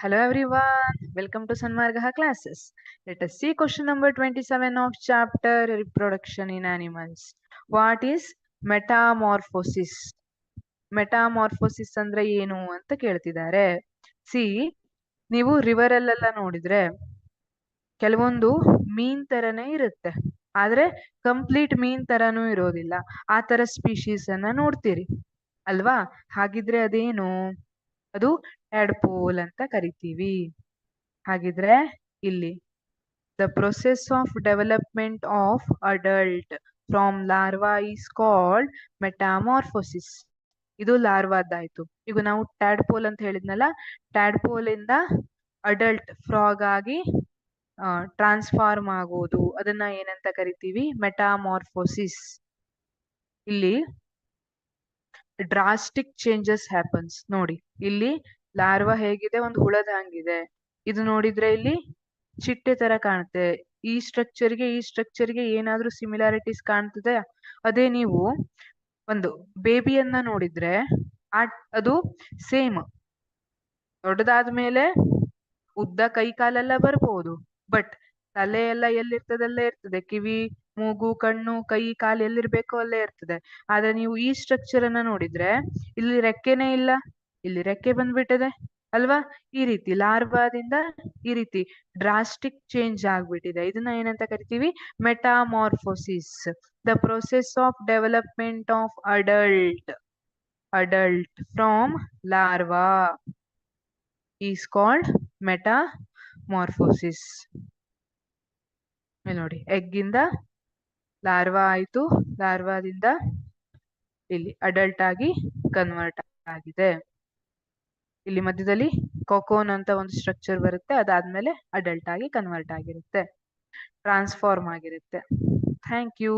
Hello everyone, welcome to Sanmargaha classes. Let us see question number 27 of chapter Reproduction in Animals. What is metamorphosis? Metamorphosis ಅಂದ್ರೆ ಏನು ಅಂತ ಕೇಳ್ತಿದ್ದಾರೆ. C ನೀವು river ಅಲ್ಲೆಲ್ಲ ನೋಡಿದ್ರೆ ಕೆಲವೊಂದು ಮೀನ್ ತರನೇ ಇರುತ್ತೆ, ಆದ್ರೆ ಕಂಪ್ಲೀಟ್ ಮೀನ್ ತರನೂ ಇರೋದಿಲ್ಲ. ಆ ತರ ಸ್ಪೀಶೀಸ್ ಅನ್ನ ನೋಡ್ತೀರಿ ಅಲ್ವಾ? ಹಾಗಿದ್ರೆ ಅದೇನು? ಅದು ಟ್ಯಾಡ್ಪೋಲ್ ಅಂತ ಕರಿತೀವಿ. ಹಾಗಿದ್ರೆ ಇಲ್ಲಿ the process of development of adult from larva is called metamorphosis. ಇದು ಲಾರ್ವಾದಾಯ್ತು. ಈಗ ನಾವು ಟ್ಯಾಡ್ಪೋಲ್ ಅಂತ ಹೇಳಿದ್ನಲ್ಲ, ಟ್ಯಾಡ್ಪೋಲ್ ಇಂದ ಅಡಲ್ಟ್ ಫ್ರಾಗ್ ಆಗಿ ಟ್ರಾನ್ಸ್ಫಾರ್ಮ್ ಆಗೋದು, ಅದನ್ನ ಏನಂತ ಕರಿತೀವಿ? ಮೆಟಾಮಾರ್ಫೋಸಿಸ್. ಇಲ್ಲಿ ಡ್ರಾಸ್ಟಿಕ್ ಚೇಂಜಸ್ ಹ್ಯಾಪನ್ಸ್. ನೋಡಿ ಇಲ್ಲಿ ಲಾರ್ವಾ ಹೇಗಿದೆ, ಒಂದು ಹುಳದ ಹಂಗಿದೆ. ಇದು ನೋಡಿದ್ರೆ ಇಲ್ಲಿ ಚಿಟ್ಟೆ ತರ ಕಾಣುತ್ತೆ. ಈ ಸ್ಟ್ರಕ್ಚರ್ಗೆ ಏನಾದ್ರೂ ಸಿಮಿಲಾರಿಟೀಸ್ ಕಾಣ್ತಿದೆ? ಅದೇ ನೀವು ಒಂದು ಬೇಬಿಯನ್ನ ನೋಡಿದ್ರೆ ಅದು ಸೇಮ್. ದೊಡ್ಡದಾದ್ಮೇಲೆ ಉದ್ದ ಕೈ ಕಾಲೆಲ್ಲ ಬರ್ಬೋದು, ಬಟ್ ತಲೆ ಎಲ್ಲ ಎಲ್ಲಿರ್ತದಲ್ಲೇ ಇರ್ತದೆ. ಕಿವಿ, ಮೂಗು, ಕಣ್ಣು, ಕೈ, ಕಾಲು ಎಲ್ಲಿರ್ಬೇಕೋ ಅಲ್ಲೇ ಇರ್ತದೆ. ಆದ್ರೆ ನೀವು ಈ ಸ್ಟ್ರಕ್ಚರ್ ಅನ್ನ ನೋಡಿದ್ರೆ ಇಲ್ಲಿ ರೆಕ್ಕೆನೇ ಇಲ್ಲ, ಇಲ್ಲಿ ರೆಕ್ಕೆ ಬಂದ್ಬಿಟ್ಟಿದೆ ಅಲ್ವಾ? ಈ ರೀತಿ ಲಾರ್ವಾದಿಂದ ಈ ರೀತಿ ಡ್ರಾಸ್ಟಿಕ್ ಚೇಂಜ್ ಆಗ್ಬಿಟ್ಟಿದೆ. ಇದನ್ನ ಏನಂತ ಕರಿತೀವಿ? Metamorphosis. The process of development of adult from larva is called metamorphosis. ನೋಡಿ, ಎಗ್ಗಿಂದ ಲಾರ್ವಾ ಆಯ್ತು, ಲಾರ್ವಾದಿಂದ ಇಲ್ಲಿ ಅಡಲ್ಟ್ ಆಗಿ ಕನ್ವರ್ಟ್ ಆಗಿದೆ. ಇಲ್ಲಿ ಮಧ್ಯದಲ್ಲಿ ಕೊಕೋನ್ ಅಂತ ಒಂದು ಸ್ಟ್ರಕ್ಚರ್ ಬರುತ್ತೆ, ಅದಾದ್ಮೇಲೆ ಅಡಲ್ಟ್ ಆಗಿ ಕನ್ವರ್ಟ್ ಆಗಿರುತ್ತೆ, ಟ್ರಾನ್ಸ್ಫಾರ್ಮ್ ಆಗಿರುತ್ತೆ. Thank you.